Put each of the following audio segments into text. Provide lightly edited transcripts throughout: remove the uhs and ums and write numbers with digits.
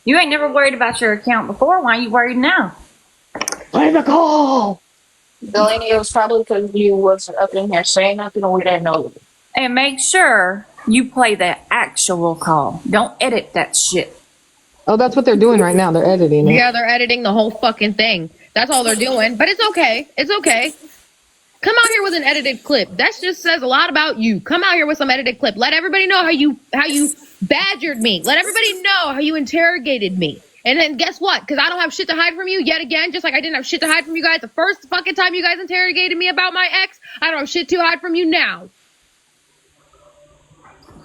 You ain't never worried about your account before. Why are you worried now? Play the call. Delaney, it was probably because you was up in here saying nothing and we didn't know. And make sure you play the actual call. Don't edit that shit. Oh, that's what they're doing right now. They're editing it. Yeah, they're editing the whole fucking thing. That's all they're doing. But it's okay. It's okay. Come out here with an edited clip. That just says a lot about you. Come out here with some edited clip. Let everybody know how you badgered me. Let everybody know how you interrogated me. And then guess what? Because I don't have shit to hide from you yet again, just like I didn't have shit to hide from you guys the first fucking time you guys interrogated me about my ex. I don't have shit to hide from you now.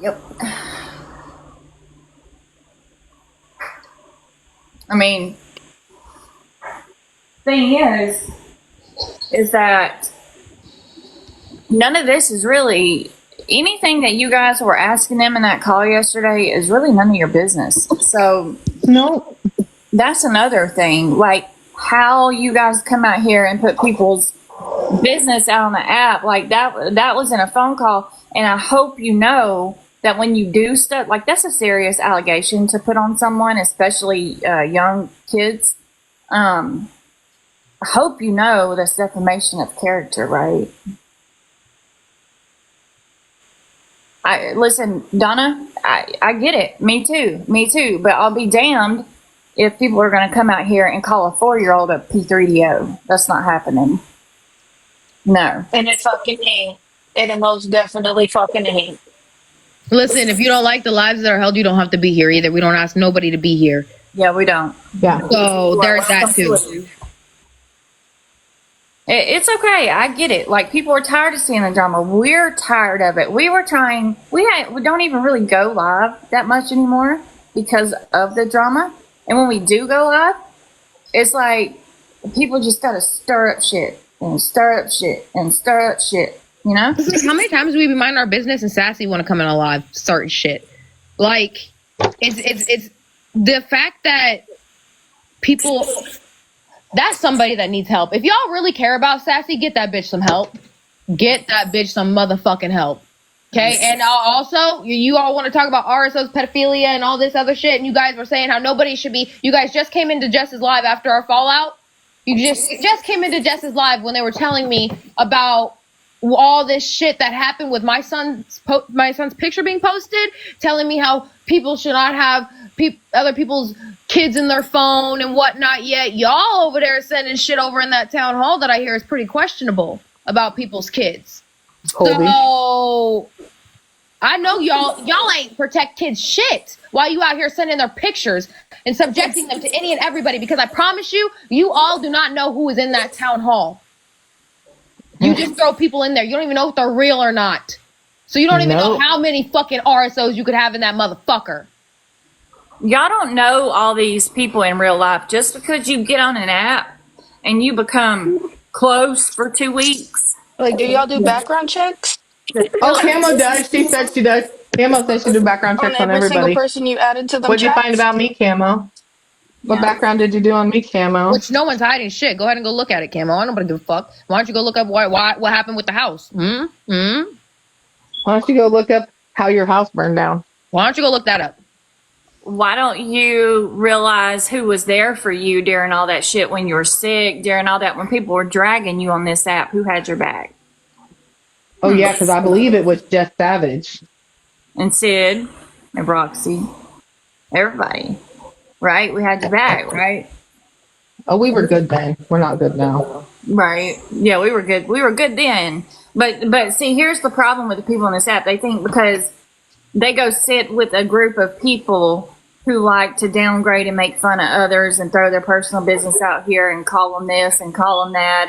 Yep. I mean, thing is that none of this is really anything that you guys were asking them in that call yesterday is really none of your business. So No. that's another thing. Like how you guys come out here and put people's business out on the app, like that was in a phone call. And I hope you know that when you do stuff like that's a serious allegation to put on someone, especially young kids. I hope you know that's defamation of character, right? Listen, Donna, I get it. Me too. But I'll be damned if people are going to come out here and call a 4-year-old a P3DO. That's not happening. No. And it fucking ain't. And it most definitely fucking ain't. Listen, if you don't like the lives that are held, you don't have to be here either. We don't ask nobody to be here. Yeah, we don't. Yeah. So there's that too. It's okay. I get it. Like people are tired of seeing the drama. We're tired of it. We don't even really go live that much anymore because of the drama. And when we do go live, it's like people just gotta stir up shit and stir up shit and stir up shit. You know? How many times do we be minding our business and Sassy want to come in alive, certain shit? Like, it's the fact that people, that's somebody that needs help. If y'all really care about Sassy, get that bitch some help. Get that bitch some motherfucking help. Okay? And also, you all want to talk about RSO's pedophilia and all this other shit, and you guys were saying how nobody should be, you guys just came into Jess's live after our fallout. You just came into Jess's live when they were telling me about all this shit that happened with my son's picture being posted, telling me how people should not have other people's kids in their phone and whatnot. Yet y'all over there sending shit over in that town hall that I hear is pretty questionable about people's kids. Colby. So I know y'all ain't protect kids shit while you out here sending their pictures and subjecting them to any and everybody, because I promise you all do not know who is in that town hall. You just throw people in there. You don't even know if they're real or not. So you don't even know how many fucking RSOs you could have in that motherfucker. Y'all don't know all these people in real life. Just because you get on an app and you become close for 2 weeks. Like, do y'all do background checks? Oh, Camo does. She said she does. Camo says she do background checks on every everybody. single person you added to them. What'd you find about me, Camo? What background did you do on me, Camo? Which no one's hiding shit. Go ahead and go look at it, Camo. I don't give a fuck. Why don't you go look up what happened with the house? Why don't you go look up how your house burned down? Why don't you go look that up? Why don't you realize who was there for you during all that shit when you were sick, during all that, when people were dragging you on this app? Who had your back? Oh, yeah, because I believe it was Jess Savage. And Sid and Roxy. Everybody. Right? We had your back, right? Oh, we were good then. We're not good now. Right. Yeah, we were good. We were good then. But see, here's the problem with the people on this app. They think because they go sit with a group of people who like to downgrade and make fun of others and throw their personal business out here and call them this and call them that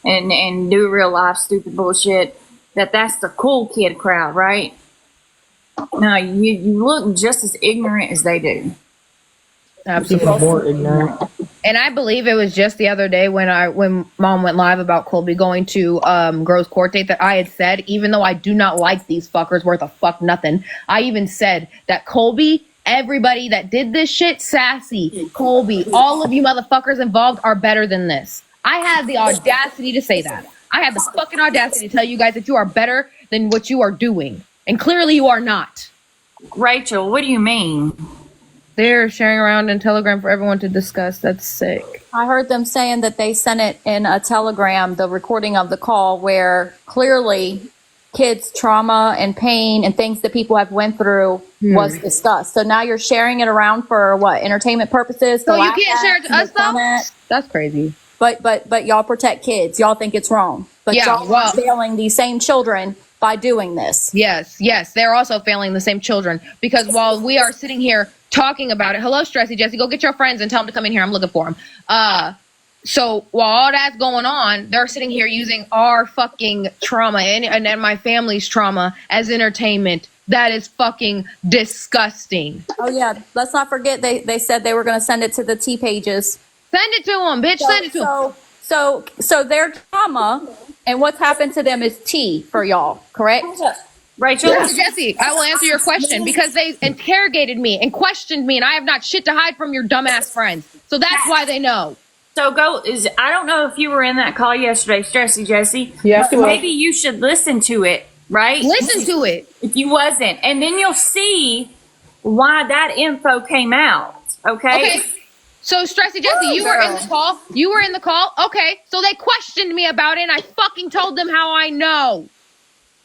and do real life stupid bullshit, that's the cool kid crowd, right? No, you look just as ignorant as they do. Absolutely. More ignorant. And I believe it was just the other day when Mom went live about Colby going to Gro's court date that I had said, even though I do not like these fuckers worth a fuck nothing, I even said that Colby, everybody that did this shit, Sassy, Colby, all of you motherfuckers involved are better than this. I had the audacity to say that. I had the fucking audacity to tell you guys that you are better than what you are doing. And clearly you are not. Rachel, what do you mean? They're sharing around in Telegram for everyone to discuss. That's sick. I heard them saying that they sent it in a telegram, the recording of the call, where clearly kids' trauma and pain and things that people have went through was discussed. So now you're sharing it around for what, entertainment purposes? So you can't share it to us though? That's crazy. But y'all protect kids. Y'all think it's wrong. But y'all are failing these same children by doing this. Yes, they're also failing the same children, because while we are sitting here talking about it, hello, Stressy Jesse, go get your friends and tell them to come in here. I'm looking for them. So while all that's going on, they're sitting here using our fucking trauma and my family's trauma as entertainment. That is fucking disgusting. Oh yeah, let's not forget they said they were going to send it to the T pages. Send it to them, bitch. Send it to them. So their trauma and what's happened to them is T for y'all, correct? Rachel? Jesse, I will answer your question, because they interrogated me and questioned me, and I have not shit to hide from your dumbass friends. So that's why they know. So I don't know if you were in that call yesterday, Stressy Jesse. Yes, but maybe you should listen to it, right? Listen to it. If you wasn't. And then you'll see why that info came out. Okay? So Stressy Jesse, you were in the call. You were in the call. Okay. So they questioned me about it, and I fucking told them how I know.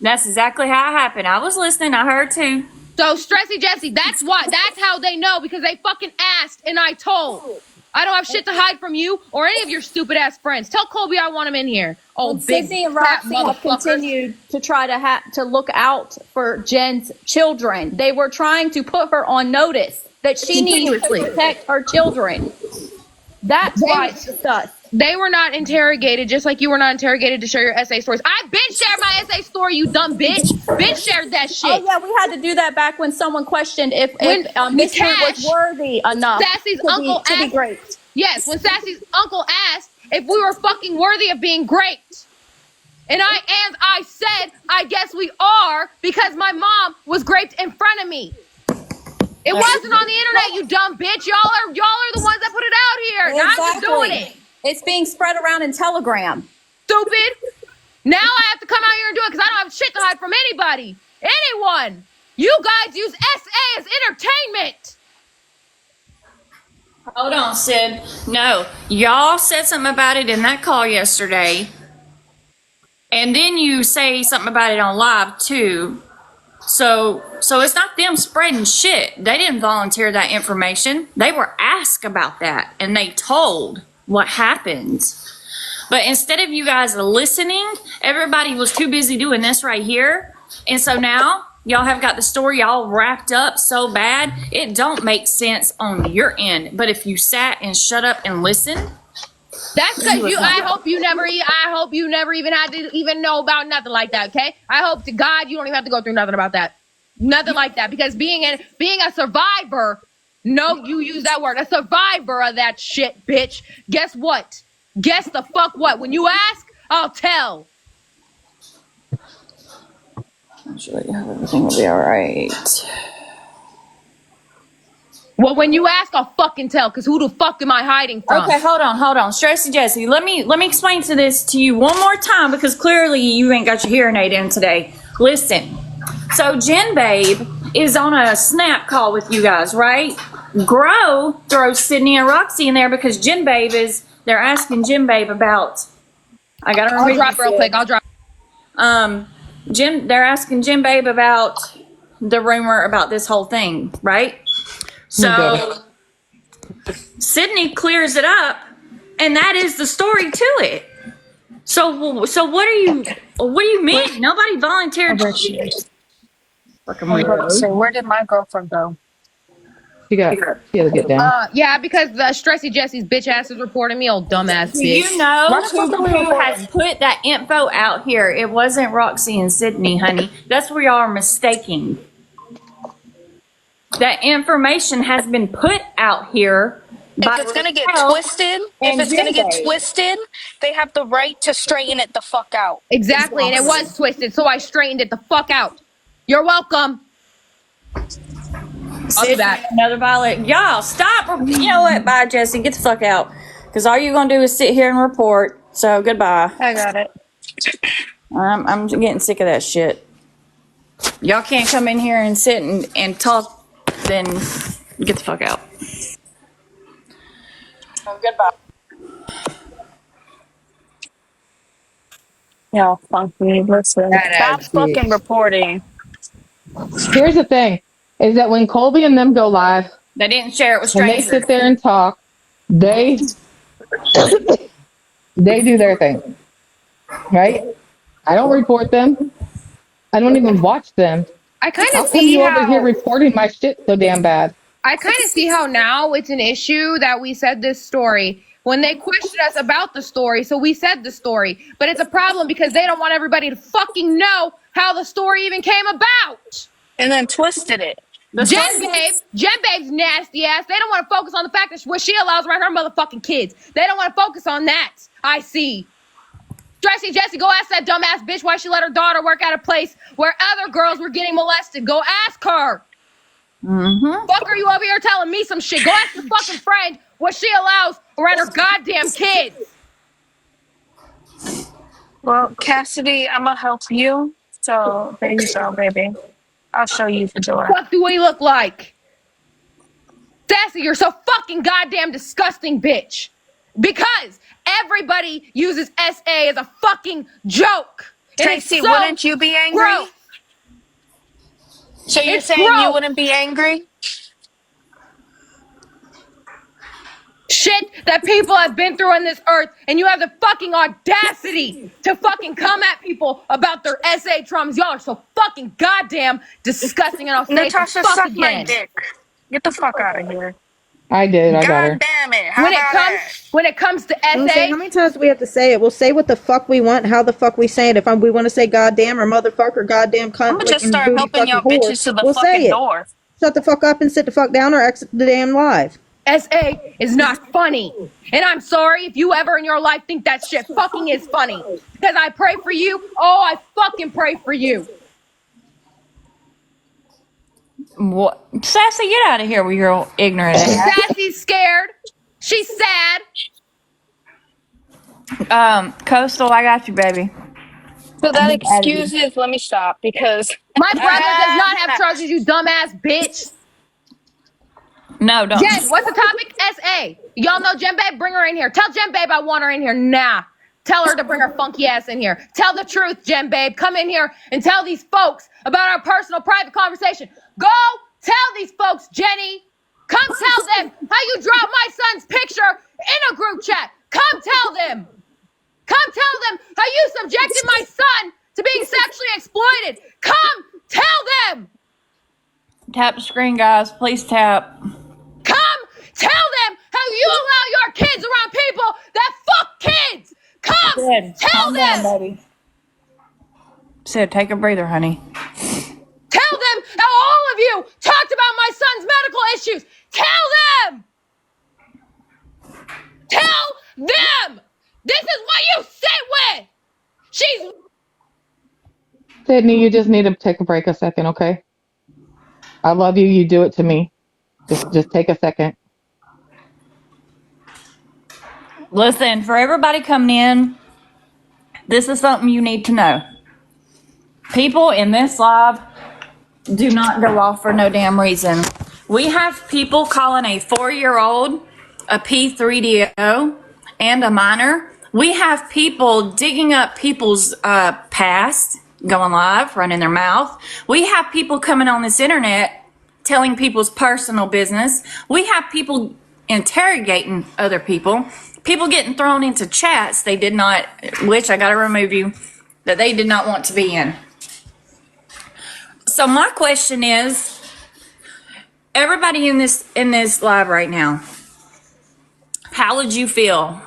That's exactly how it happened. I was listening. I heard too. So Stressy Jesse, that's how they know, because they fucking asked and I told. I don't have shit to hide from you or any of your stupid ass friends. Tell Colby I want him in here. Oh, big Sydney and fat Roxy have motherfuckers. continued to try to look out for Jen's children. They were trying to put her on notice that she needs to protect her children. That's why it's discussed. They were not interrogated, just like you were not interrogated to share your essay stories. I been shared my essay story, you dumb bitch. Been shared that shit. Oh yeah, we had to do that back when someone questioned if Mr. was worthy enough Sassy's uncle to be great. Yes, when Sassy's uncle asked if we were fucking worthy of being great. And I said, I guess we are, because my mom was great in front of me. It wasn't on the internet, you dumb bitch. Y'all are the ones that put it out here. Exactly. I'm just doing it. It's being spread around in Telegram. Stupid. Now I have to come out here and do it because I don't have shit to hide from anybody. Anyone. You guys use SA as entertainment. Hold on, Sid. No, y'all said something about it in that call yesterday. And then you say something about it on live too. So it's not them spreading shit. They didn't volunteer that information. They were asked about that and they told what happened. But instead of you guys listening, everybody was too busy doing this right here. And so now y'all have got the story all wrapped up so bad, it don't make sense on your end. But if you sat and shut up and listened, that's because I hope you never even had to even know about nothing like that, okay? I hope to God you don't even have to go through nothing about that. Nothing like that. Because being a survivor, no, you use that word, a survivor of that shit, bitch. Guess what? Guess the fuck what? When you ask, I'll tell. I'm sure everything will be all right. Well, when you ask, I'll fucking tell, because who the fuck am I hiding from? Okay, hold on. Stressy Jesse, let me explain this to you one more time, because clearly you ain't got your hearing aid in today. Listen. So Jen Babe is on a snap call with you guys, right? Grow throws Sydney and Roxy in there because they're asking Jen Babe about, I'll drop real quick. I'll drop. They're asking Jen Babe about the rumor about this whole thing, right? So Sydney clears it up, and that is the story to it. So what do you mean? Nobody volunteered. So where did my girlfriend go? She had to get down. Yeah, because the Stressy Jesse's bitch ass is reporting me, old dumbass Do bitch. you know who has put that info out here? It wasn't Roxy and Sydney, honey. That's where y'all are mistaking. That information has been put out here. If it's gonna get twisted, they have the right to straighten it the fuck out. Exactly, and it was twisted, so I straightened it the fuck out. You're welcome. I'll be back. Another violation. Y'all, stop. You know what? Bye, Jesse. Get the fuck out. Because all you're going to do is sit here and report. So, goodbye. I got it. I'm getting sick of that shit. Y'all can't come in here and sit and talk, then Get the fuck out. Oh, goodbye. Yeah, funky. Listen, That stop ass fucking bitch. reporting. Here's the thing: is that when Colby and them go live They didn't share it with and they strangers. sit there and talk, they they do their thing, right? I don't report them. I don't even watch them. I kind How of come see you over here how reporting my shit so damn bad? I kind of see how now it's an issue that we said this story when they questioned us about the story. So we said the story, but it's a problem because they don't want everybody to fucking know how the story even came about. And then twisted it. The Jen story. Babe's nasty ass. They don't want to focus on the fact that what she allows around her motherfucking kids. They don't want to focus on that. I see. Dressy Jessie, go ask that dumbass bitch why she let her daughter work at a place where other girls were getting molested. Go ask her. Fuck are you over here telling me some shit? Go ask your fucking friend what she allows around her goddamn kids. Well, Cassidy, I'm gonna help you. So there you go, baby. I'll show you the door. Fuck do we look like? Sassy, you're so fucking goddamn disgusting, bitch. Because everybody uses SA as a fucking joke. And it's Tracy, so wouldn't you be angry? gross. So you're It's saying you gross. wouldn't be angry? Shit that people have been through on this earth, and you have the fucking audacity to fucking come at people about their SA traumas. Y'all are so fucking goddamn disgusting, and I'll say it the Natasha, fuck suck my again. dick. Get the fuck out of here. I did. I got God her. damn it. How When it about comes that? when it comes to I'm saying, how SA, many times do we have to say it? We'll say what the fuck we want, how the fuck we say it. If we want to say goddamn or motherfucker, goddamn I'm cunt, gonna just licking start booty helping fucking y'all whore, bitches to the we'll say fucking it. door. Shut the fuck up and sit the fuck down or exit the damn live. SA is not funny. And I'm sorry if you ever in your life think that shit fucking is funny. Because I pray for you. Oh, I fucking pray for you. What? Sassy, get out of here with your ignorant ass. Sassy's scared. She's sad. Coastal, I got you, baby. So that Added you. excuses, let me stop because My brother does not have trousers, you dumbass bitch. No, don't. Jen, what's the topic? SA. Y'all know Jen Babe? Bring her in here. Tell Jen Babe I want her in here now. Tell her to bring her funky ass in here. Tell the truth, Jen Babe. Come in here and tell these folks about our personal private conversation. Go tell these folks, Jenny. Come tell them how you dropped my son's picture in a group chat. Come tell them. Come tell them how you subjected my son to being sexually exploited. Come tell them. Tap the screen, guys. Please tap. Come tell them how you allow your kids around people that fuck kids. Come Sid, tell calm down, them. baby. Sid, take a breather, honey. Tell them how all of you talked about my son's medical issues. Tell them. Tell them. This is what you sit with. She's Sydney, you just need to take a break a second, okay? I love you. You do it to me. Just take a second. Listen, for everybody coming in, this is something you need to know. People in this live do not go off for no damn reason. We have people calling a 4-year-old a P3DO and a minor. We have people digging up people's past, going live, running their mouth. We have people coming on this internet telling people's personal business. We have people interrogating other people. People getting thrown into chats they did not, which I gotta remove you, that they did not want to be in. So my question is, everybody in this live right now, how would you feel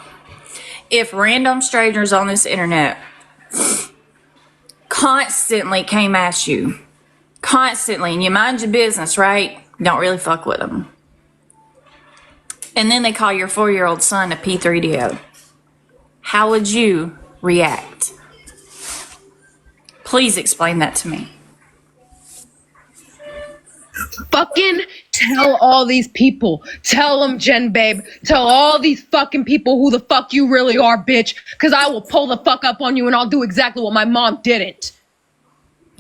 if random strangers on this internet constantly came at you, constantly, and you mind your business, right? Don't really fuck with them. And then they call your 4-year-old son a P3DO. How would you react? Please explain that to me. fucking tell all these people. Tell them, Jen Babe. Tell all these fucking people who the fuck you really are, bitch. Because I will pull the fuck up on you and I'll do exactly what my mom didn't.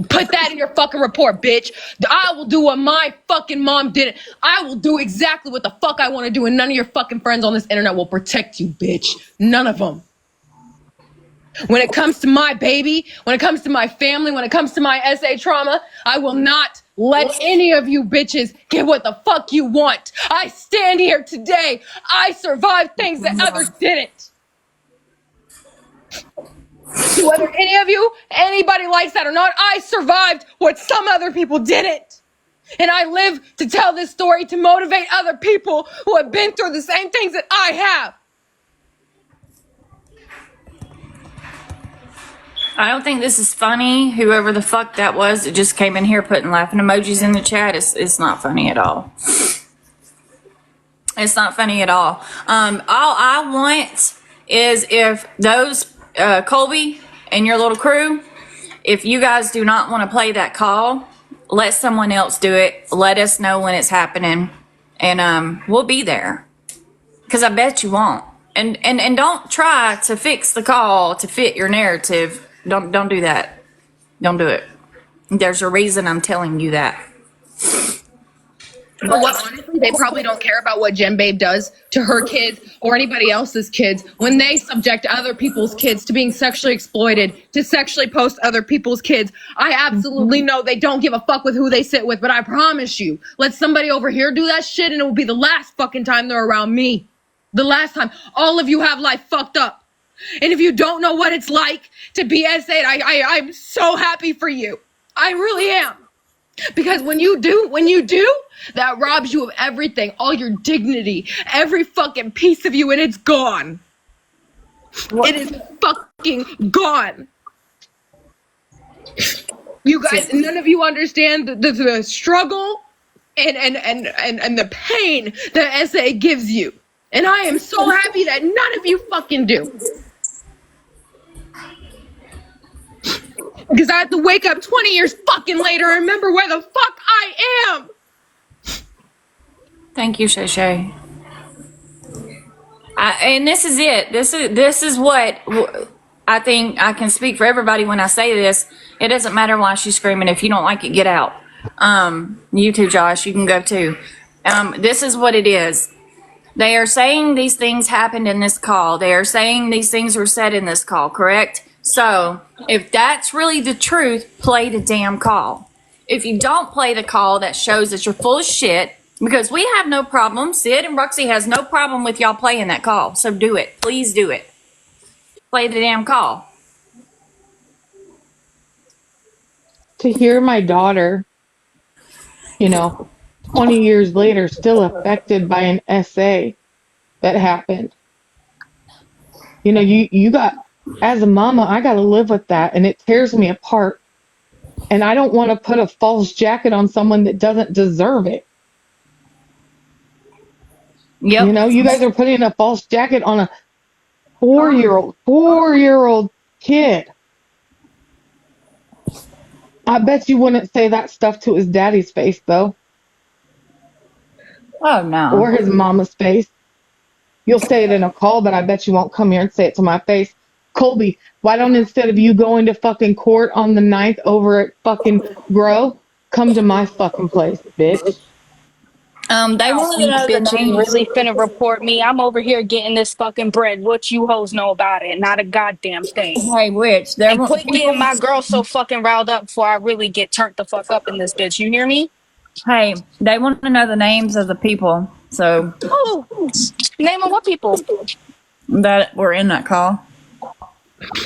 Put that in your fucking report, bitch. I will do what my fucking mom did. I will do exactly what the fuck I want to do, and none of your fucking friends on this internet will protect you, bitch. None of them. When it comes to my baby, when it comes to my family, when it comes to my SA trauma, I will not let any of you bitches get what the fuck you want. I stand here today. I survived things that others didn't. So whether any of you, anybody likes that or not, I survived what some other people didn't. And I live to tell this story to motivate other people who have been through the same things that I have. I don't think this is funny. Whoever the fuck that was that just came in here putting laughing emojis in the chat, it's not funny at all. It's not funny at all. All I want is if those, Colby and your little crew, if you guys do not want to play that call, let someone else do it. Let us know when it's happening, and we'll be there. Because I bet you won't. And don't try to fix the call to fit your narrative. Don't do that. Don't do it. There's a reason I'm telling you that. But what, honestly, they probably don't care about what Jen Babe does to her kids or anybody else's kids when they subject other people's kids to being sexually exploited, to sexually post other people's kids. I absolutely know they don't give a fuck with who they sit with, but I promise you, let somebody over here do that shit and it will be the last fucking time they're around me. The last time. All of you have life fucked up. And if you don't know what it's like to be S8, I'm so happy for you. I really am. Because when you do, that robs you of everything, all your dignity, every fucking piece of you, and it's gone. It is fucking gone. You guys, none of you understand the struggle and the pain that SA gives you. And I am so happy that none of you fucking do. Because I have to wake up 20 years fucking later and remember where the fuck I am. Thank you, Shay Shay. And this is it. This is what I think I can speak for everybody when I say this. It doesn't matter why she's screaming. If you don't like it, get out. You too, Josh. You can go too. This is what it is. They are saying these things happened in this call. They are saying these things were said in this call, correct? So if that's really the truth, play the damn call. If you don't play the call, that shows that you're full of shit, because we have no problem. Sid and Roxy has no problem with y'all playing that call. So do it. Please do it. Play the damn call. To hear my daughter, 20 years later, still affected by an essay that happened. You got, as a mama, I got to live with that, and it tears me apart. And I don't want to put a false jacket on someone that doesn't deserve it. Yep. You guys are putting a false jacket on a four-year-old kid. I bet you wouldn't say that stuff to his daddy's face, though. Oh, no. Or his mama's face. You'll say it in a call, but I bet you won't come here and say it to my face. Colby, why don't, instead of you going to fucking court on the 9th over at fucking Grow, come to my fucking place, bitch? They want to know the Bitch, you names. really finna report me? I'm over here getting this fucking bread. What you hoes know about it? Not a goddamn thing. Hey, witch. And quit getting my girl so fucking riled up before I really get turned the fuck up in this bitch. You hear me? Hey, they want to know the names of the people. So Oh, name of what people? that were in that call.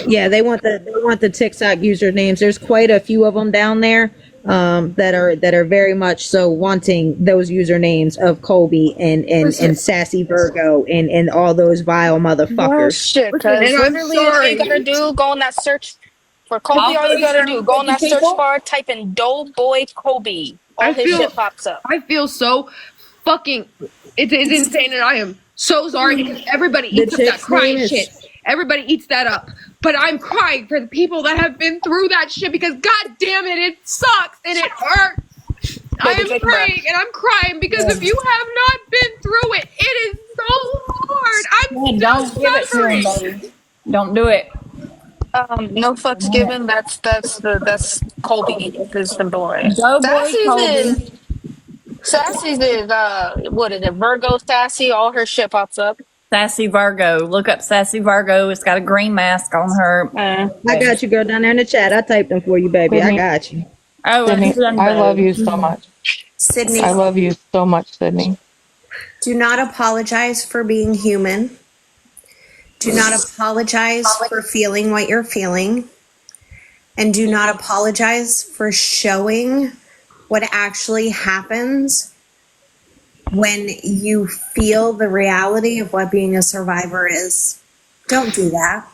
Yeah, they want the TikTok usernames. There's quite a few of them down there that are very much so wanting those usernames of Colby and Sassy Virgo and all those vile motherfuckers. Shit, because And I'm literally all you gotta do, go on that search for Kobe, all you gotta do, go on that search bar, type in Doughboy Kobe. All his shit pops up. I feel so fucking, it's insane, and I am so sorry because everybody eats up that crying shit. Everybody eats that up. But I'm crying for the people that have been through that shit because god damn it, it sucks and it hurts. I am praying and I'm crying because if you have not been through it, it is so hard. I'm Don't give it to him, baby. Don't do it. No fucks given. That's Colby is the boy. Doughboy Sassy's is Colby. Sassy's is what is it? Virgo Sassy. All her shit pops up. Sassy Virgo. Look up Sassy Virgo. It's got a green mask on her. I got you, girl, down there in the chat. I typed them for you, baby. I Sydney, got you. Oh, Sydney, it's I love you Sunday. so much. Sydney, I love you so much, Sydney. do not apologize for being human. Do not apologize for feeling what you're feeling. And do not apologize for showing what actually happens when you feel the reality of what being a survivor is. Don't do that.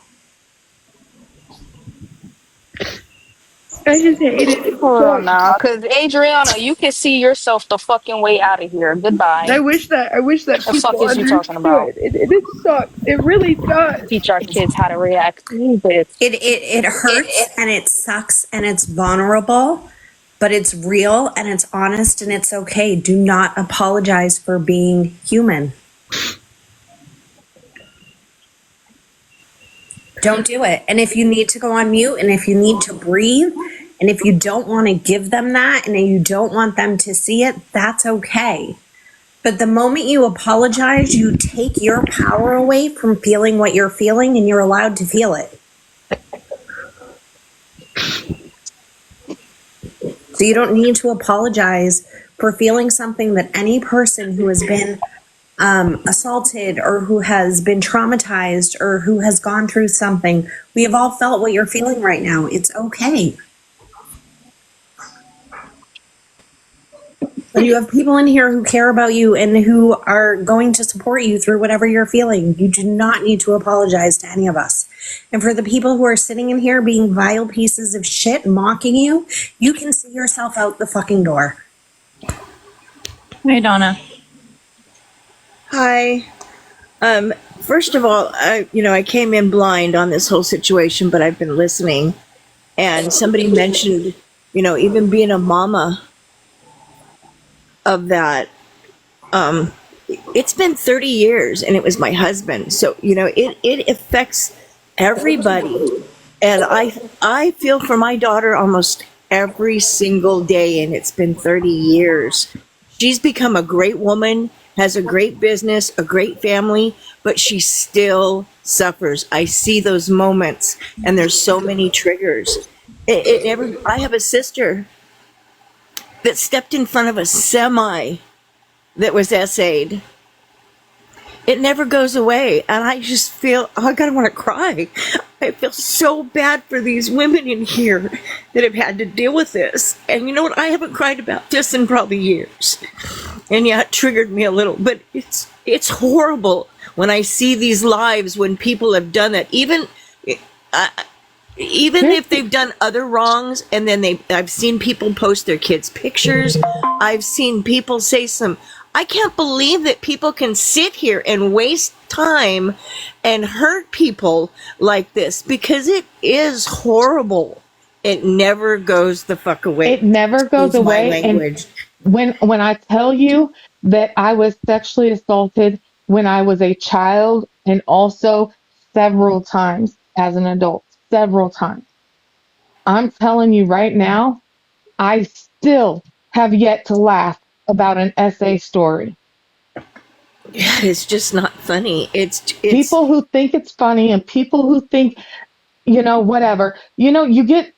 I just hate it. Hold on now, because Adriana, you can see yourself the fucking way out of here. Goodbye. I wish that The fuck people is you talking about? understood. It sucks. It really does. Teach our kids how to react. Bitch. It hurts and it sucks and it's vulnerable, but it's real and it's honest and it's okay. Do not apologize for being human. Don't do it. And if you need to go on mute and if you need to breathe and if you don't want to give them that and you don't want them to see it, that's okay. But the moment you apologize, you take your power away from feeling what you're feeling and you're allowed to feel it. So you don't need to apologize for feeling something that any person who has been assaulted or who has been traumatized or who has gone through something. We have all felt what you're feeling right now. It's okay. And you have people in here who care about you and who are going to support you through whatever you're feeling. You do not need to apologize to any of us. And for the people who are sitting in here being vile pieces of shit, mocking you, you can see yourself out the fucking door. Hey, Donna. Hi. First of all, I came in blind on this whole situation, but I've been listening. And somebody mentioned, even being a mama of that. It's been 30 years and it was my husband. So, it affects everybody. And I feel for my daughter almost every single day, and it's been 30 years. She's become a great woman, has a great business, a great family, but she still suffers. I see those moments, and there's so many triggers. I have a sister that stepped in front of a semi that was essayed. It never goes away, and I just feel, I want to cry. I feel so bad for these women in here that have had to deal with this. And you know what? I haven't cried about this in probably years. And yeah, it triggered me a little, but it's horrible when I see these lives when people have done that. Even if they've done other wrongs, and then I've seen people post their kids' pictures. I've seen people say I can't believe that people can sit here and waste time and hurt people like this, because it is horrible. It never goes the fuck away. It never goes away. And when I tell you that I was sexually assaulted when I was a child, and also several times as an adult, several times, I'm telling you right now, I still have yet to laugh about an essay story. Yeah, it's just not funny. It's people who think it's funny, and people who think, whatever. You get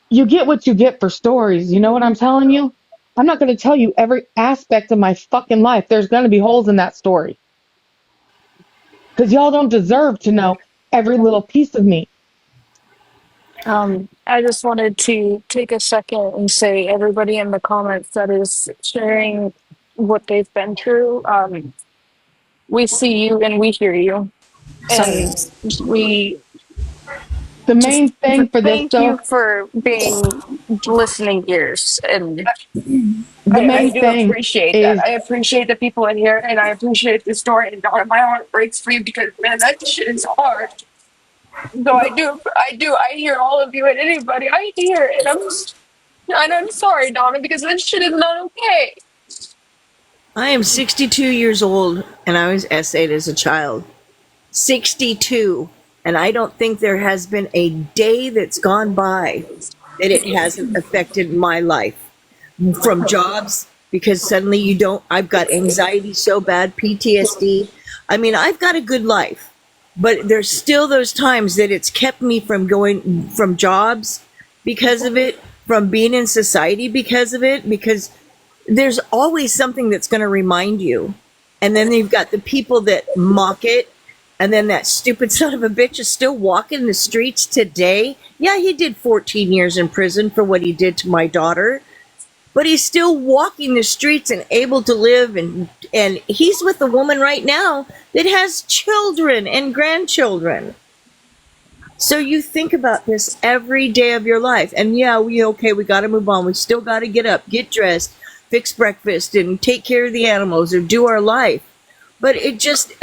what you get for stories. You know what I'm telling you? I'm not going to tell you every aspect of my fucking life. There's going to be holes in that story. Because y'all don't deserve to know every little piece of me. I just wanted to take a second and say, everybody in the comments that is sharing what they've been through, we see you and we hear you. And we The just main thing for this, thank though, you for being listening ears. And the I main do thing appreciate that. is, I appreciate the people in here, and I appreciate the story. And my heart breaks for you, because man, that shit is hard. So I hear all of you and anybody I hear, and I'm sorry, Donna, because that shit is not okay. I am 62 years old, and I was essayed as a child. 62. And I don't think there has been a day that's gone by that it hasn't affected my life. From jobs, because suddenly I've got anxiety so bad, PTSD. I mean, I've got a good life, but there's still those times that it's kept me from going from jobs because of it, from being in society because of it, because there's always something that's going to remind you. And then you've got the people that mock it. And then that stupid son of a bitch is still walking the streets today. Yeah, he did 14 years in prison for what he did to my daughter. But he's still walking the streets and able to live. And he's with a woman right now that has children and grandchildren. So you think about this every day of your life. And yeah, we got to move on. We still got to get up, get dressed, fix breakfast, and take care of the animals or do our life. But it just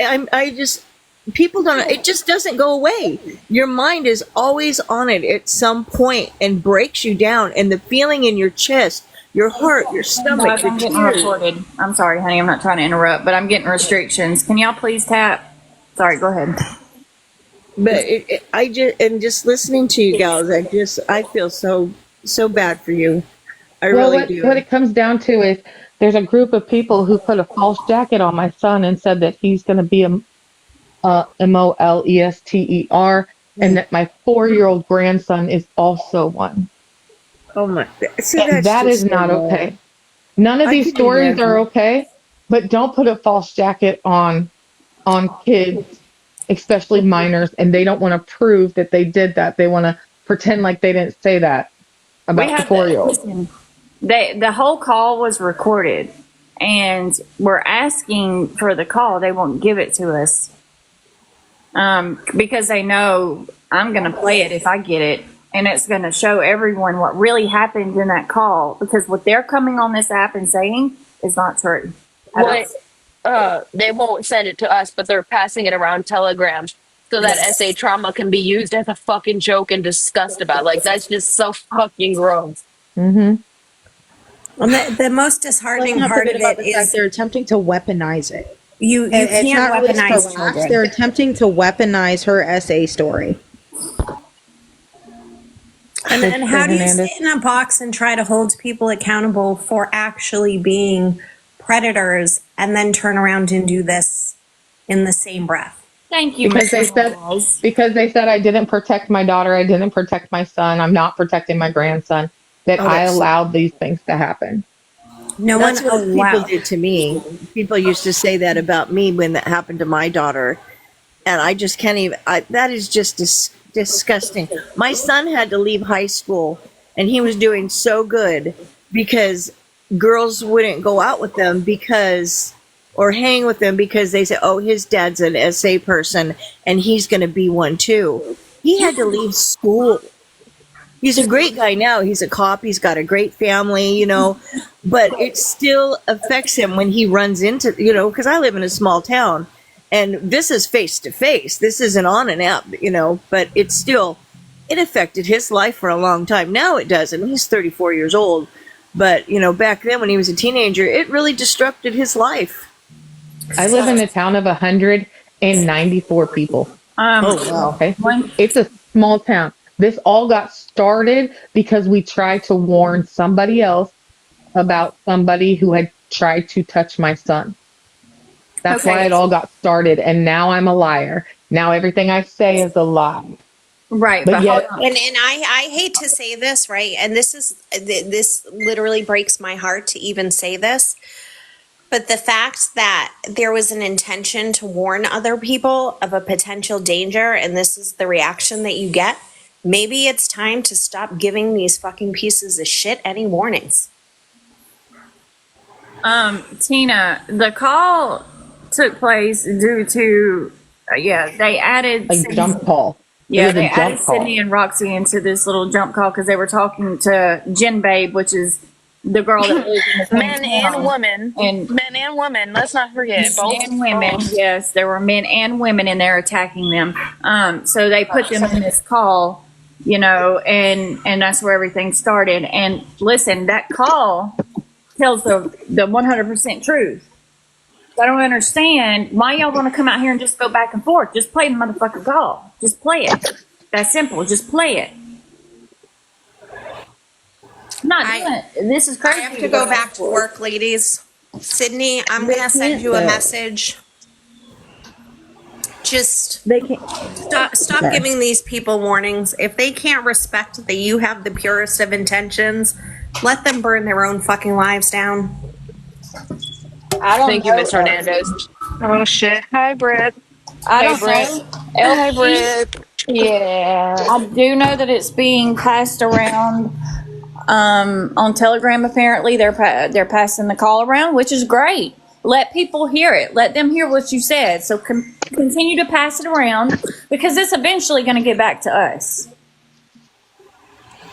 doesn't go away. Your mind is always on it at some point and breaks you down. And the feeling in your chest, your heart, your stomach, I'm getting recorded. I'm sorry, honey. I'm not trying to interrupt, but I'm getting restrictions. Can y'all please tap? Sorry, go ahead. But just listening to you gals, I feel so bad for you. I really do. What it comes down to is there's a group of people who put a false jacket on my son and said that he's going to be a molester, and that my 4-year-old grandson is also one. Oh my! See, that is not okay. None of these stories are okay, but don't put a false jacket on kids, especially minors, and they don't want to prove that they did that. They want to pretend like they didn't say that about the 4-year-old. The whole call was recorded, and we're asking for the call. They won't give it to us. Because they know I'm going to play it if I get it, and it's going to show everyone what really happened in that call, because what they're coming on this app and saying is not true. They won't send it to us, but they're passing it around Telegram so that SA trauma can be used as a fucking joke and discussed about. Like, that's just so fucking gross. Mm-hmm. Well, the most disheartening part of it is they're attempting to weaponize it. You can't weaponize children. They're attempting to weaponize her SA story. And how do you sit in a box and try to hold people accountable for actually being predators and then turn around and do this in the same breath? Thank you. Because they said I didn't protect my daughter, I didn't protect my son, I'm not protecting my grandson, that I allowed these things to happen. That's what people did to me. People used to say that about me when that happened to my daughter. And I just can't even, that is just disgusting. My son had to leave high school, and he was doing so good because girls wouldn't go out with them or hang with them because they said, oh, his dad's an SA person and he's going to be one too. He had to leave school. He's a great guy now. He's a cop. He's got a great family, but it still affects him when he runs into, because I live in a small town, and this is face to face. This isn't on an app, but it affected his life for a long time. Now it doesn't. He's 34 years old. But, back then when he was a teenager, it really disrupted his life. I live in a town of 194 people. Oh, wow. Okay. It's a small town. This all got started because we tried to warn somebody else about somebody who had tried to touch my son. That's why it all got started. And now I'm a liar. Now everything I say is a lie. Right. But yet, and I hate to say this, right? And this literally breaks my heart to even say this. But the fact that there was an intention to warn other people of a potential danger, and this is the reaction that you get, maybe it's time to stop giving these fucking pieces of shit any warnings. Tina, the call took place due to, they added a jump call. Yeah, they added Sydney and Roxy into this little jump call because they were talking to Jen Babe, which is the girl that lives in the same men and women. Men and women. Let's not forget. Both and women. Yes, there were men and women in there attacking them. So they put them in this call, and that's where everything started. And listen, that call tells the 100% truth. I don't understand why y'all want to come out here and just go back and forth. Just play the motherfucker call. Just play it. That's simple. Just play it. Not doing it. This is crazy. I have to go back to work, ladies. Sydney, I'm going to send you a message. Just They can't. stop giving these people warnings. If they can't respect that you have the purest of intentions, let them burn their own fucking lives down. Thank you, Miss Hernandez. Oh shit. Hi, Britt. I Hey, don't Britt. know. Hi, LP, Britt. Yeah. I do know that it's being passed around on Telegram. Apparently, they're passing the call around, which is great. Let people hear it. Let them hear what you said. So continue to pass it around because it's eventually going to get back to us.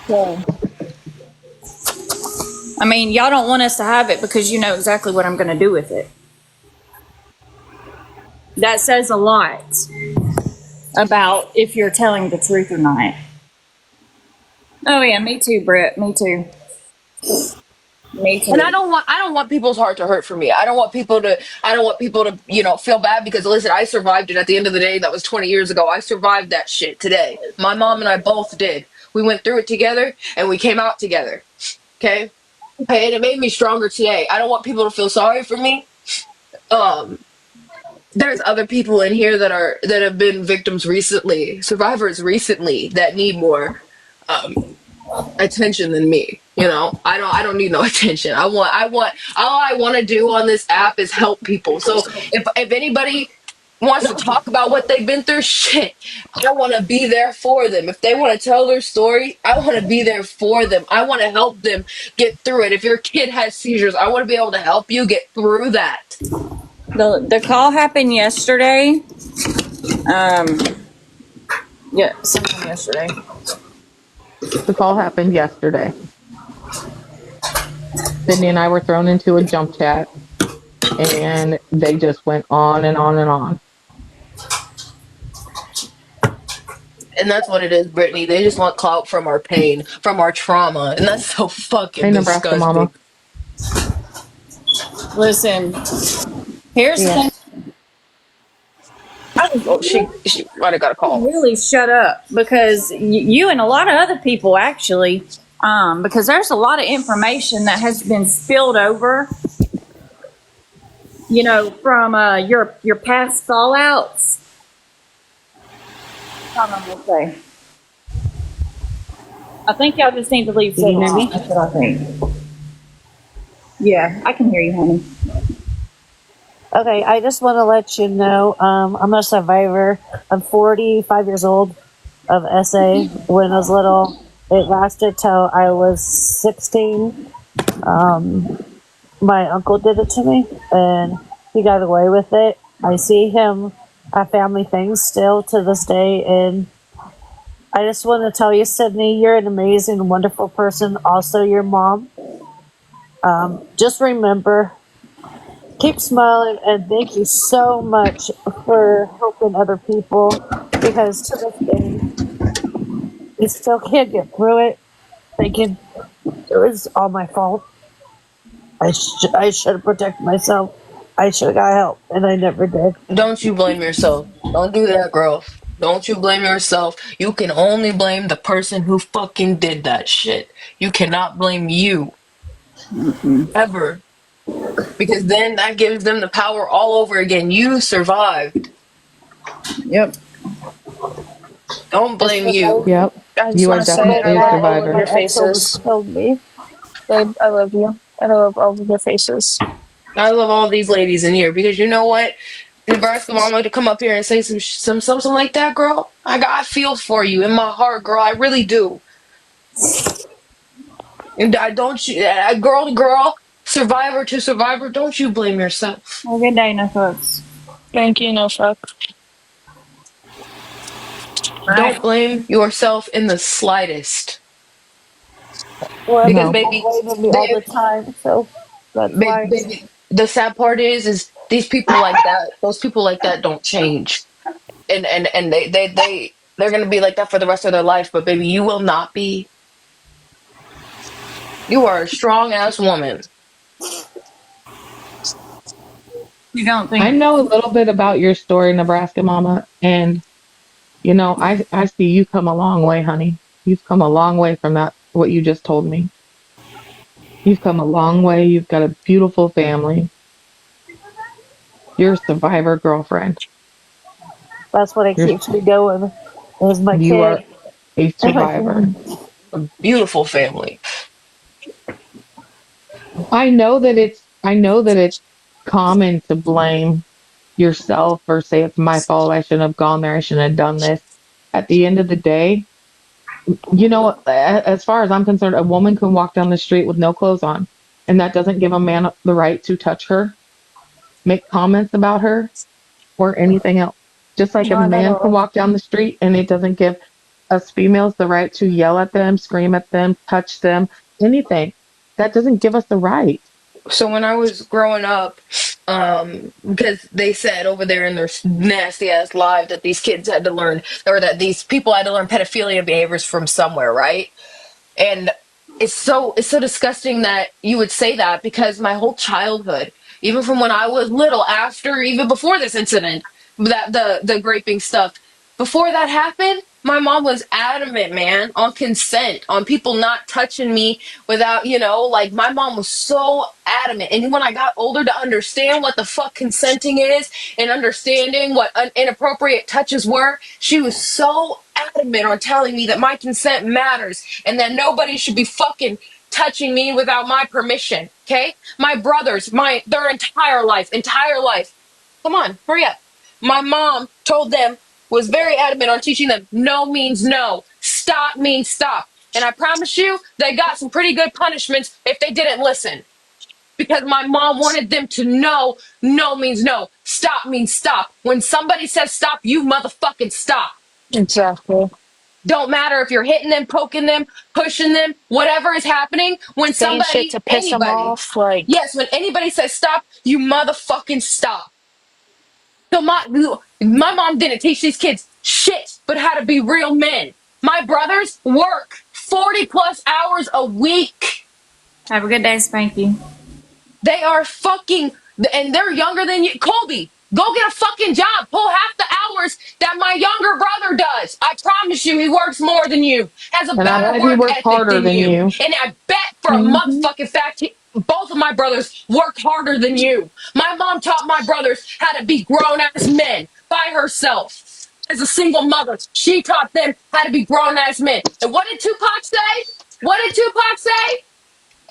So, I mean, y'all don't want us to have it because you know exactly what I'm going to do with it. That says a lot about if you're telling the truth or not. Oh yeah, me too, Britt. Me too. Me too. And I don't want people's heart to hurt for me. I don't want people to feel bad because listen, I survived it at the end of the day. That was 20 years ago. I survived that shit today. My mom and I both did. We went through it together and we came out together. Okay? Okay, and it made me stronger today. I don't want people to feel sorry for me. There's other people in here that have been victims recently, survivors recently that need more attention than me. You know, I don't need no attention. All I want to do on this app is help people. So if anybody wants to talk about what they've been through, shit, I want to be there for them. If they want to tell their story, I want to be there for them. I want to help them get through it. If your kid has seizures, I want to be able to help you get through that. The call happened yesterday. Yeah, sometime yesterday. The call happened yesterday. Sydney and I were thrown into a jump chat, and they just went on and on and on. And that's what it is, Brittany. They just want clout from our pain, from our trauma, and that's so fucking Hey, Nebraska disgusting. mama. Listen, here's the thing. Oh, she might have got a call. Really shut up because you and a lot of other people actually, because there's a lot of information that has been spilled over, you know, from your past fallouts. Okay. I think y'all just need to leave. Can you hear me? That's what I think. Yeah, I can hear you, honey. Okay, I just want to let you know I'm a survivor. I'm 45 years old of SA. When I was little, it lasted till I was 16. My uncle did it to me, and he got away with it. I see him at family things still to this day, and I just want to tell you, Sydney, you're an amazing, wonderful person. Also, your mom. Just remember, keep smiling, and thank you so much for helping other people, because to this day, you still can't get through it, thinking it was all my fault. I should have protected myself. I should have got help, and I never did. Don't you blame yourself. Don't do that, girl. Don't you blame yourself. You can only blame the person who fucking did that shit. You cannot blame you. Ever. Because then that gives them the power all over again. You survived. Yep. Don't blame you. Yep. I just You are want to say I definitely a love all of survivor. your faces. Told me. Babe, I love you. I love all of your faces. I love all these ladies in here because you know what? Nebraska mama to come up here and say some something like that, girl. I feel for you in my heart, girl. I really do. And I don't you, girl to girl, survivor to survivor. Don't you blame yourself. Have a good day, no folks. Thank you, no fuck. Don't blame yourself in the slightest. Well, Because No. baby, blaming me all the time, so that's why. baby, the sad part is these people like that. Those people like that don't change, and they're gonna be like that for the rest of their life. But baby, you will not be. You are a strong ass woman. You don't I think? know a little bit about your story, Nebraska Mama, and I see you come a long way, honey. You've come a long way from that what you just told me. You've come a long way. You've got a beautiful family. You're a survivor, girlfriend. That's what it You're keeps me going. Is my you kid are a and my survivor. family. Beautiful family. I know that it's common to blame yourself or say it's my fault. I shouldn't have gone there. I shouldn't have done this. At the end of the day, as far as I'm concerned, a woman can walk down the street with no clothes on, and that doesn't give a man the right to touch her, make comments about her, or anything else. Just like a Not at man can all. walk down the street and it doesn't give us females the right to yell at them, scream at them, touch them, anything. That doesn't give us the right. So when I was growing up, because they said over there in their nasty ass live that these kids had to learn, or that these people had to learn pedophilia behaviors from somewhere, right? And it's so disgusting that you would say that, because my whole childhood, even from when I was little, after, even before this incident, that the raping stuff, before that happened, my mom was adamant, man, on consent, on people not touching me without, like, my mom was so adamant. And when I got older to understand what the fuck consenting is and understanding what inappropriate touches were, she was so adamant on telling me that my consent matters and that nobody should be fucking touching me without my permission. Okay? My brothers, their entire life. Come on, hurry up. My mom told them, was very adamant on teaching them no means no. Stop means stop. And I promise you, they got some pretty good punishments if they didn't listen. Because my mom wanted them to know no means no. Stop means stop. When somebody says stop, you motherfucking stop. Exactly. Don't matter if you're hitting them, poking them, pushing them, whatever is happening. When Saying shit somebody, to piss them anybody, off. Like, yes, when anybody says stop, you motherfucking stop. So my mom didn't teach these kids shit, but how to be real men. My brothers work 40 plus hours a week. Have a good day, Spanky. They are fucking, and they're younger than you. Colby, go get a fucking job. Pull half the hours that my younger brother does. I promise you, he works more than you, has a And I better bet he work works ethic harder than than you. you. And I bet for a Hmm. motherfucking fact, both of my brothers work harder than you. My mom taught my brothers how to be grown ass men by herself. As a single mother, she taught them how to be grown ass men. And what did Tupac say? What did Tupac say?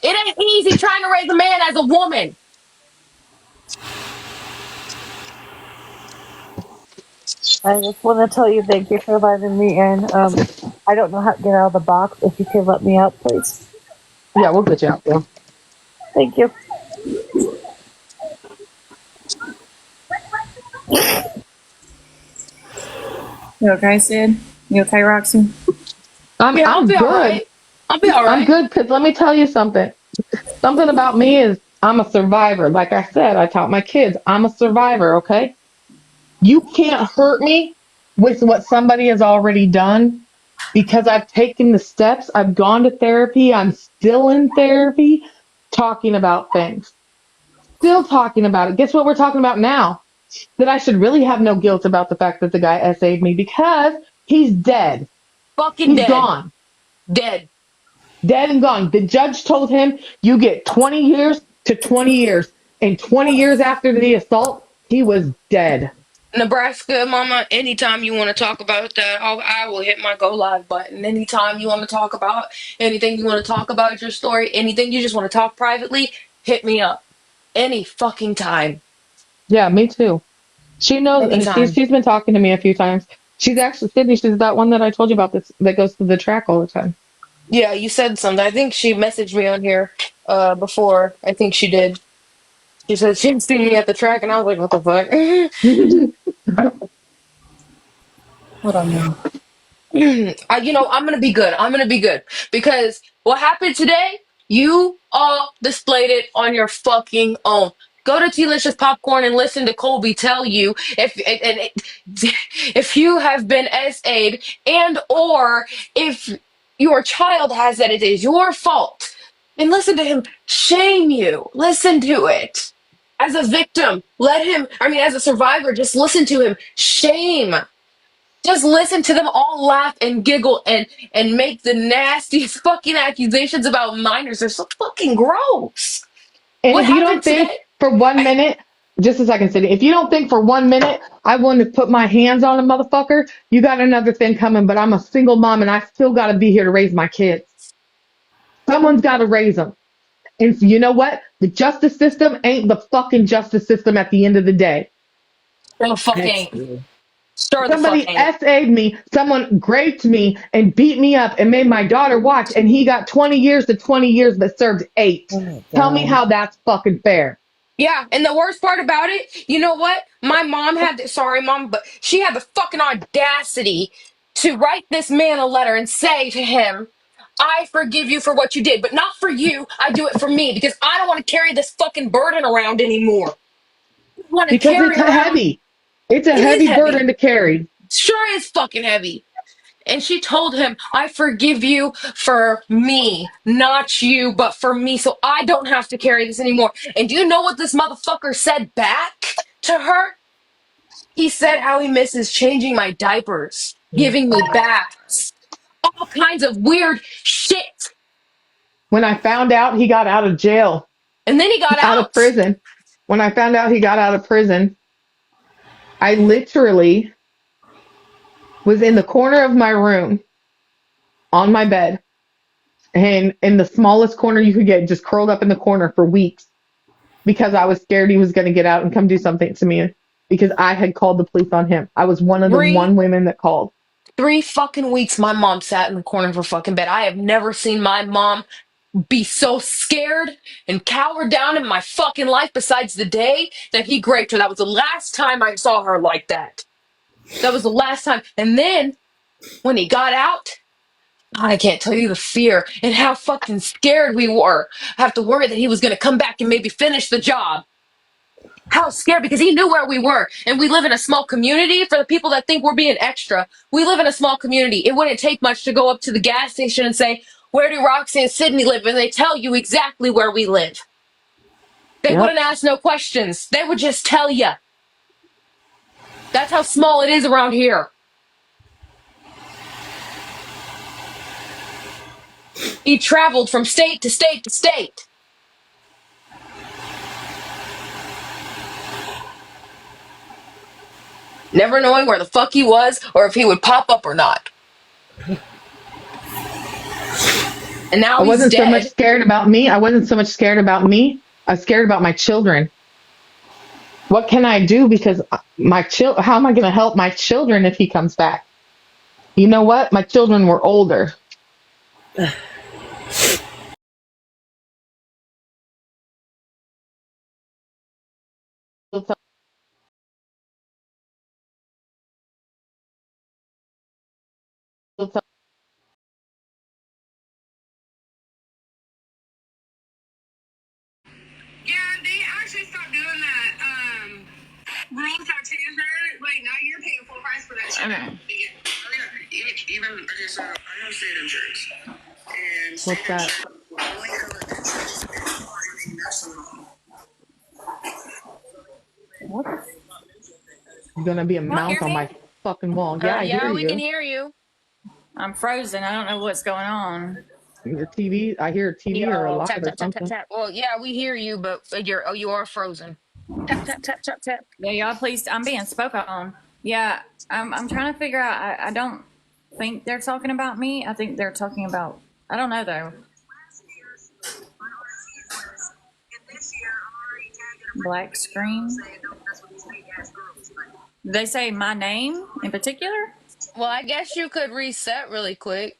It ain't easy trying to raise a man as a woman. I just want to tell you thank you for letting me in. I don't know how to get out of the box. If you could let me out, please. Yeah, we'll get you out there. Thank you. You okay, Sid? You okay, Roxy? Yeah, I'll I'm be all good. right. I'll be all I'm right. good because let me tell you something. Something about me is I'm a survivor. Like I said, I taught my kids I'm a survivor. Okay, you can't hurt me with what somebody has already done because I've taken the steps. I've gone to therapy. I'm still in therapy, talking about things. Still talking about it. Guess what we're talking about now? That I should really have no guilt about the fact that the guy SA'd me because he's dead. Fucking He's dead. gone. Dead. Dead and gone. The judge told him you get 20 years to 20 years. And 20 years after the assault, he was dead. Nebraska, mama, anytime you want to talk about that, I will hit my go live button. Anytime you want to talk about anything you want to talk about your story, anything you just want to talk privately, hit me up. Any fucking time. Yeah, me too. She knows, and Anytime. she's been talking to me a few times. She's actually Sydney. She's that one that I told you about this that goes to the track all the time. Yeah, you said something. I think she messaged me on here before. I think she did. She said she'd seen me at the track, and I was like, what the fuck? Hold on now. I'm gonna be good. I'm gonna be good because what happened today, you all displayed it on your fucking own. Go to Delicious Popcorn and listen to Colby tell you if you have been SA'd and or if your child has that it is your fault. And listen to him shame you. Listen to it. As a victim, as a survivor, just listen to him. Shame. Just listen to them all laugh and giggle and make the nastiest fucking accusations about minors. They're so fucking gross. And What if you happened don't think today? for 1 minute, just a second, Cindy, if you don't think for 1 minute I wouldn't have put my hands on a motherfucker, you got another thing coming, but I'm a single mom and I still got to be here to raise my kids. Someone's got to raise them. And you know what? The justice system ain't the fucking justice system at the end of the day. The fuck That's ain't. true. Sure the fuck Somebody ain't. SA'd me, someone raped me and beat me up and made my daughter watch, and he got 20 years to 20 years but served 8. Oh my Tell me god. how that's fucking fair. Yeah, and the worst part about it, you know what? My mom sorry, mom, but she had the fucking audacity to write this man a letter and say to him, I forgive you for what you did, but not for you. I do it for me because I don't want to carry this fucking burden around anymore. I don't want to Because carry it's a around. heavy. It's a It is heavy heavy. burden to carry. Sure is fucking heavy. And she told him, I forgive you for me, not you, but for me, so I don't have to carry this anymore. And do you know what this motherfucker said back to her? He said how he misses changing my diapers, giving me baths, all kinds of weird shit. When I found out he got out of jail, And then he got out of out. prison, when I found out he got out of prison, I literally was in the corner of my room on my bed and in the smallest corner you could get, just curled up in the corner for weeks because I was scared he was going to get out and come do something to me because I had called the police on him. I was one of the Three, one women that called. 3 fucking weeks my mom sat in the corner of her fucking bed. I have never seen my mom be so scared and cowered down in my fucking life besides the day that he raped her. That was the last time I saw her like that. That was the last time. And then when he got out, I can't tell you the fear and how fucking scared we were. I have to worry that he was going to come back and maybe finish the job. How scared because he knew where we were. And we live in a small community. For the people that think we're being extra, we live in a small community. It wouldn't take much to go up to the gas station and say, where do Roxy and Sydney live? And they tell you exactly where we live. They Yep. wouldn't ask no questions. They would just tell you. That's how small it is around here. He traveled from state to state to state, never knowing where the fuck he was or if he would pop up or not. And now I he's wasn't so much dead. scared about me. I wasn't so much scared about me. I was scared about my children. What can I do? Because how am I going to help my children if he comes back? You know what? My children were older. Yeah, they actually stopped doing that. Rules got changed. Like now you're paying full price for that shit. Okay. Even okay, so I have state insurance, and state What's that? insurance only covers insurance for anything nursing home. There's going to be a Y'all hear mouse on me? my fucking wall. Yeah, I hear Yeah, we can you. hear you. I'm frozen. I don't know what's going on. Your TV, I hear a TV or a Yo, live tap or tap tap tap something. tap. Well, yeah, we hear you, but you are frozen. Tap tap tap tap tap. Yeah, y'all please. I'm being spoke on. Yeah, I'm trying to figure out. I don't think they're talking about me. I think they're talking about. I don't know though. Black screen. Did they say my name in particular? Well, I guess you could reset really quick.